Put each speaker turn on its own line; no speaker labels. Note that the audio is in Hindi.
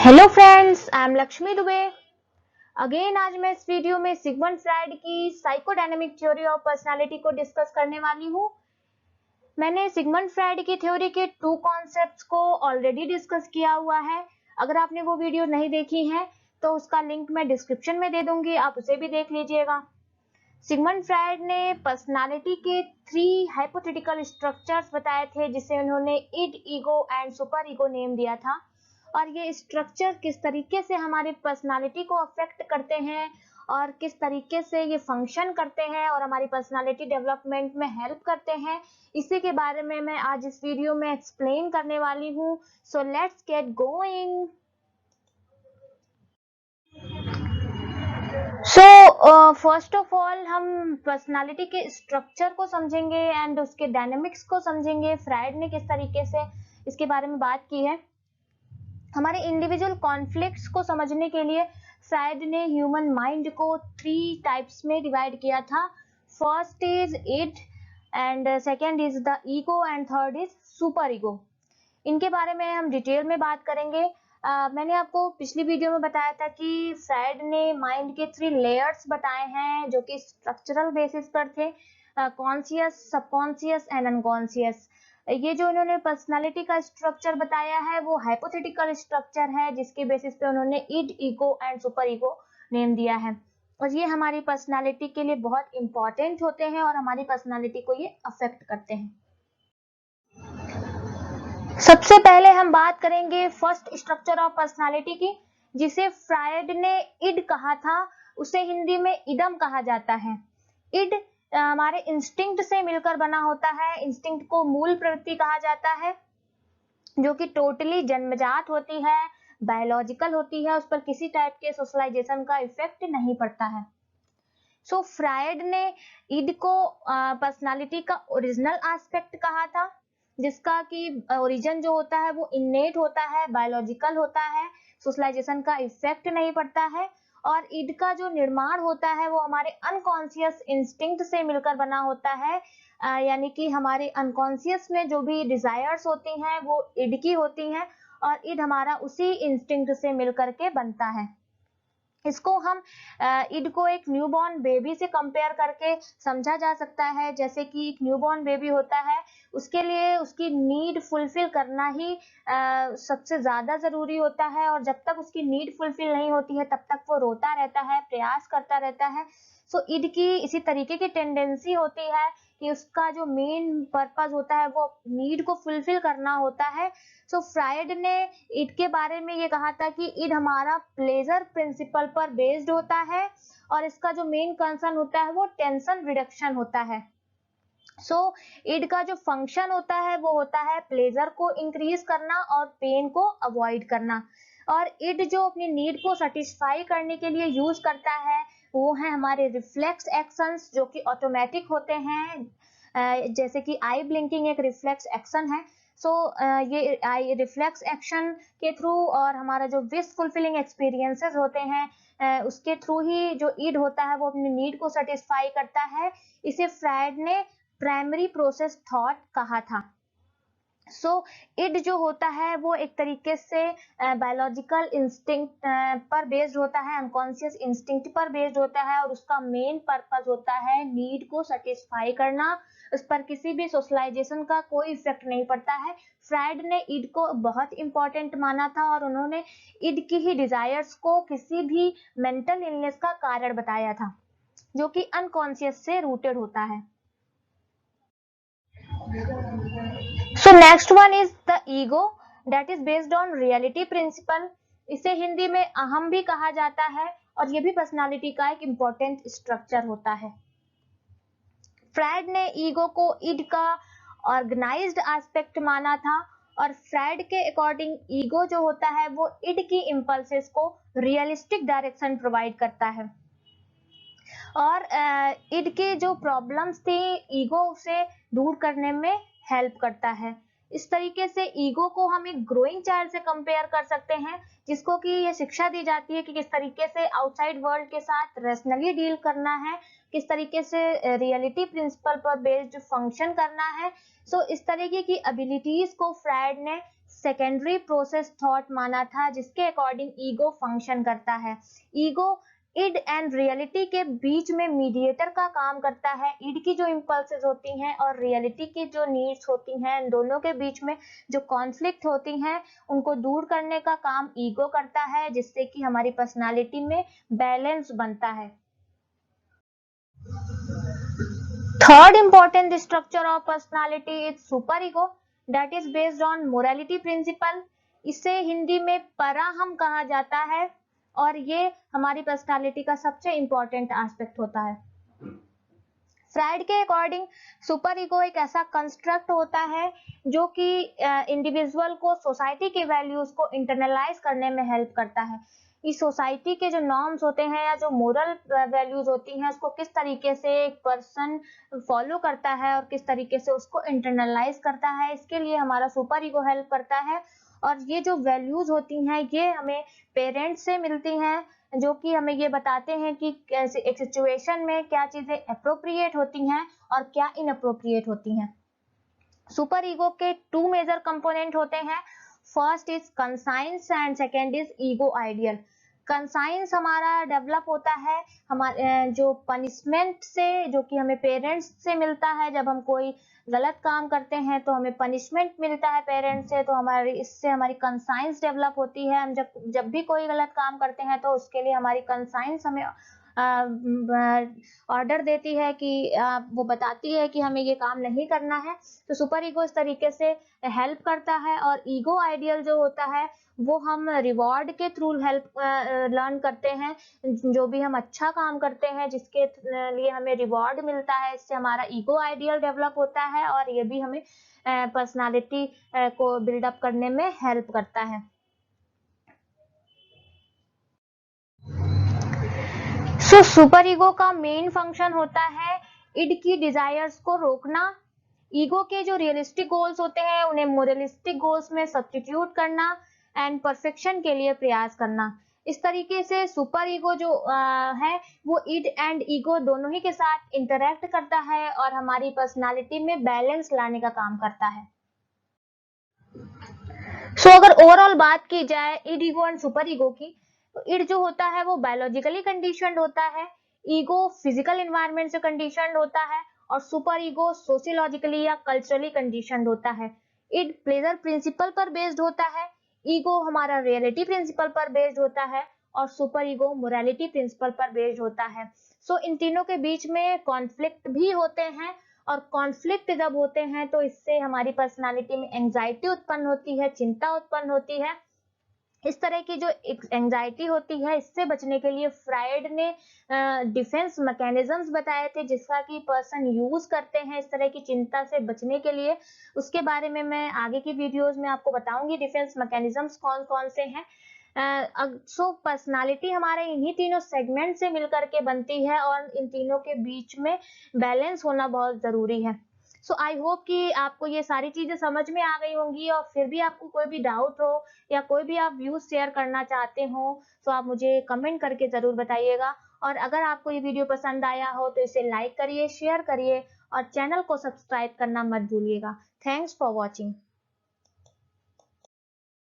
Hello friends, I am Lakshmi Dubey. Again आज मैं इस वीडियो में सिगमंड फ्रायड की साइकोडायनेमिक थ्योरी ऑफ पर्सनालिटी को डिस्कस करने वाली हूँ। मैंने सिगमंड फ्रायड की थ्योरी के 2 कॉन्सेप्ट्स को ऑलरेडी डिस्कस किया हुआ है। अगर आपने वो वीडियो नहीं देखी है तो उसका लिंक मैं डिस्क्रिप्शन में दे दूंगी, आप उसे भी देख लीजिएगा। सिगमंड फ्रायड ने पर्सनालिटी के 3 हाइपोथेटिकल स्ट्रक्चर्स बताए थे, जिसे उन्होंने id, ego and super ego name दिया था। और ये स्ट्रक्चर किस तरीके से हमारी पर्सनालिटी को अफेक्ट करते हैं और किस तरीके से ये फंक्शन करते हैं और हमारी पर्सनालिटी डेवलपमेंट में हेल्प करते हैं, इसी के बारे में मैं आज इस वीडियो में एक्सप्लेन करने वाली हूँ। So let's get going. First of all हम पर्सनालिटी के स्ट्रक्चर को समझेंगे एंड उसके डायनेमिक्स को समझेंगे। फ्रायड ने किस तरीके से इसके बारे में बात की है। हमारे इंडिविजुअल कॉन्फ्लिक्ट्स को समझने के लिए फ्रायड ने ह्यूमन माइंड को 3 टाइप्स में डिवाइड किया था। First is id and second is the ego and third is super ego. इनके बारे में हम डिटेल में बात करेंगे। मैंने आपको पिछली वीडियो में बताया था कि फ्रायड ने माइंड के 3 लेयर्स बताए हैं जो कि स्ट्रक्चरल बेसिस पर थे, कॉन्शियस, सबकॉन्शियस एंड अनकॉन्शियस। ये जो उन्होंने पर्सनालिटी का स्ट्रक्चर बताया है वो हाइपोथेटिकल स्ट्रक्चर है, जिसके बेसिस पे उन्होंने id, ego and super ego name दिया है। और ये हमारी पर्सनालिटी के लिए बहुत इंपॉर्टेंट होते हैं और हमारी पर्सनालिटी को ये अफेक्ट करते हैं। सबसे पहले हम बात करेंगे फर्स्ट स्ट्रक्चर ऑफ पर्सनालिटी की, जिसे फ्रायड ने इड कहा था, उसे हिंदी में इदम कहा जाता है। इड हमारे इंस्टिंक्ट से मिलकर बना होता है। इंस्टिंक्ट को मूल प्रवृत्ति कहा जाता है, जो कि टोटली जन्मजात होती है, बायोलॉजिकल होती है, उस पर किसी टाइप के सोशलाइजेशन का इफेक्ट नहीं पड़ता है। सो फ्रायड ने इड को पर्सनालिटी का ओरिजिनल एस्पेक्ट कहा था, जिसका कि ओरिजिन जो होता है वो इन्नेट होता है, बायोलॉजिकल होता है, सोशलाइजेशन का इफेक्ट नहीं पड़ता है। और इड का जो निर्माण होता है वो हमारे अनकॉन्शियस इंस्टिंक्ट से मिलकर बना होता है, यानी कि हमारे अनकॉन्शियस में जो भी डिजायर्स होती हैं वो इड की होती हैं और इड हमारा उसी इंस्टिंक्ट से मिलकर के बनता है। इसको हम इड को एक न्यूबॉर्न बेबी से कंपेयर करके समझा जा सकता है। जैसे कि एक न्यूबॉर्न बेबी होता है, उसके लिए उसकी नीड फुलफिल करना ही सबसे ज्यादा जरूरी होता है, और जब तक उसकी नीड फुलफिल नहीं होती है तब तक वो रोता रहता है, प्रयास करता रहता है। सो इड की इसी तरीके की टेंडेंसी होती है कि उसका जो मेन पर्पस होता है वो नीड को फुलफिल करना होता है। सो फ्रायड ने इड के बारे में ये कहा था कि इड हमारा प्लेजर प्रिंसिपल पर बेस्ड होता है और इसका जो मेन कंसर्न होता है वो टेंशन रिडक्शन होता है। सो इड का जो फंक्शन होता है वो होता है प्लेजर को इंक्रीज करना और पेन को अवॉइड करना। और इड जो अपनी नीड को सेटिस्फाई करने के लिए यूज करता है वो है हमारे रिफ्लेक्स एक्शंस, जो कि ऑटोमेटिक होते हैं। जैसे कि आई ब्लिंकिंग एक रिफ्लेक्स एक्शन है। सो ये आई रिफ्लेक्स एक्शन के थ्रू और हमारा जो विश फुलफिलिंग एक्सपीरियंसेस होते हैं उसके थ्रू ही जो इड होता है वो अपनी नीड को सेटिस्फाई करता है। इसे फ्रायड ने प्राइमरी प्रोसेस थॉट कहा था। सो इड जो होता है वो एक तरीके से बायोलॉजिकल इंस्टिंक्ट पर बेस्ड होता है, अनकॉन्शियस इंस्टिंक्ट पर बेस्ड होता है, और उसका मेन पर्पस होता है नीड को सेटिस्फाई करना। उस पर किसी भी सोशलाइजेशन का कोई इफेक्ट नहीं पड़ता है। फ्रायड ने इड को बहुत इंपॉर्टेंट माना था और उन्होंने इड की ही डिजायर्स को किसी भी मेंटल इलनेस का कारण बताया था, जो कि अनकॉन्शियस से रूटेड होता है। So next one is the ego that is based on reality principle. इसे हिंदी में अहम भी कहा जाता है और ये भी पर्सनालिटी का एक इम्पोर्टेंट स्ट्रक्चर होता है। फ्रायड ने ईगो को इड का ऑर्गेनाइज्ड एस्पेक्ट माना था और फ्रायड के अकॉर्डिंग ईगो जो होता है वो इड की इम्पल्सेस को रियलिस्टिक डायरेक्शन प्रोवाइड करता है और इड के जो प्रॉब्लम्स थी ईगो उसे दूर करने में हेल्प करता है। इस तरीके से ईगो को हम एक ग्रोइंग चाइल्ड से कंपेयर कर सकते हैं, जिसको कि ये शिक्षा दी जाती है कि किस तरीके से आउटसाइड वर्ल्ड के साथ रेशनली डील करना है, किस तरीके से रियलिटी प्रिंसिपल पर बेस्ड फंक्शन करना है। सो इस तरीके की एबिलिटीज को फ्रायड ने सेकेंडरी प्रोसेस थॉट माना था, जिसके अकॉर्डिंग ईगो फंक्शन करता है। ईगो इड एंड रियलिटी के बीच में मीडिएटर का काम करता है। इड की जो इम्पल्सेस होती हैं और रियलिटी की जो नीड्स होती हैं, इन दोनों के बीच में जो कॉन्फ्लिक्ट होती हैं उनको दूर करने का काम ईगो करता है, जिससे कि हमारी पर्सनालिटी में बैलेंस बनता है। Third important structure of personality is super ego that is based on morality principle। इसे हिंदी में पराहम कहा जाता है और ये हमारी पर्सनालिटी का सबसे इंपॉर्टेंट एस्पेक्ट होता है। फ्राइड के अकॉर्डिंग सुपर ईगो एक ऐसा कंस्ट्रक्ट होता है जो कि इंडिविजुअल को सोसाइटी के वैल्यूज को इंटरनलाइज करने में हेल्प करता है। इस सोसाइटी के जो नॉर्म्स होते हैं या जो मोरल वैल्यूज होती हैं उसको किस तरीके से एक पर्सन फॉलो करता है और किस तरीके से उसको इंटरनलाइज करता है, इसके लिए हमारा सुपर ईगो हेल्प करता है। और ये जो वैल्यूज होती हैं ये हमें पेरेंट्स से मिलती हैं, जो कि हमें ये बताते हैं कि कैसे एक सिचुएशन में क्या चीजें अप्रोप्रिएट होती हैं और क्या इनअप्रोप्रिएट होती हैं। सुपर ईगो के 2 मेजर कंपोनेंट होते हैं। First is conscience and second is ego ideal. Conscience हमारा डेवलप होता है हमारे जो पनिशमेंट से, जो कि हमें पेरेंट्स से मिलता है। जब हम कोई गलत काम करते हैं तो हमें पनिशमेंट मिलता है पेरेंट्स से, तो हमारी इससे हमारी कंसाइंस डेवलप होती है। हम जब भी कोई गलत काम करते हैं तो उसके लिए हमारी कंसाइंस हमें ऑर्डर देती है कि वो बताती है कि हमें ये काम नहीं करना है। तो सुपर ईगो इस तरीके से हेल्प करता है। और ईगो आइडियल जो होता है वो हम रिवॉर्ड के थ्रू हेल्प लर्न करते हैं। जो भी हम अच्छा काम करते हैं जिसके लिए हमें रिवॉर्ड मिलता है, इससे हमारा ईगो आइडियल डेवलप होता है और ये भी हमें पर्सनालिटी को बिल्डअप करने में हेल्प करता है। सो सुपर ईगो का मेन फंक्शन होता है इड की डिजायर्स को रोकना। ईगो के जो रियलिस्टिक गोल्स होते हैं उन्हें मोरलिस्टिक गोल्स में सब्स्टिट्यूट करना एंड परफेक्शन के लिए प्रयास करना। इस तरीके से सुपर ईगो जो है वो इड एंड ईगो दोनों ही के साथ इंटरेक्ट करता है और हमारी पर्सनालिटी में बैलेंस लाने का काम करता है। सो अगर ओवरऑल बात की जाए end ego and super ego की, तो इड जो होता है वो बायोलॉजिकली कंडीशनड होता है, ईगो फिजिकल एनवायरनमेंट से कंडीशनड होता है और सुपर ईगो सोशियोलॉजिकली या कल्चरली कंडीशनड होता है। इड प्लेजर प्रिंसिपल पर बेस्ड होता है, ईगो हमारा रियलिटी प्रिंसिपल पर बेस्ड होता है और सुपर ईगो मोरालिटी प्रिंसिपल पर बेस्ड होता है। सो इन तीनों के बीच में कॉन्फ्लिक्ट भी होते हैं और कॉन्फ्लिक्ट जब होते हैं तो इससे हमारी पर्सनालिटी में एंजाइटी उत्पन्न होती है, चिंता उत्पन्न होती है। इस तरह की जो एंजाइटी होती है इससे बचने के लिए फ्राइड ने डिफेंस मैकेनिज्म्स बताए थे जिसका कि पर्सन यूज करते हैं इस तरह की चिंता से बचने के लिए। उसके बारे में मैं आगे की वीडियोस में आपको बताऊंगी डिफेंस मैकेनिज्म्स कौन कौन से हैं। सो पर्सनालिटी हमारे इन्हीं तीनों सेगमेंट से मिलकर के बनती है और इन तीनों के बीच में बैलेंस होना बहुत जरूरी है। सो आई होप कि आपको ये सारी चीजें समझ में आ गई होंगी और फिर भी आपको कोई भी डाउट हो या कोई भी आप व्यूज शेयर करना चाहते हो तो आप मुझे कमेंट करके जरूर बताइएगा। और अगर आपको ये वीडियो पसंद आया हो तो इसे लाइक करिए, शेयर करिए और चैनल को सब्सक्राइब करना मत भूलिएगा। Thanks for watching.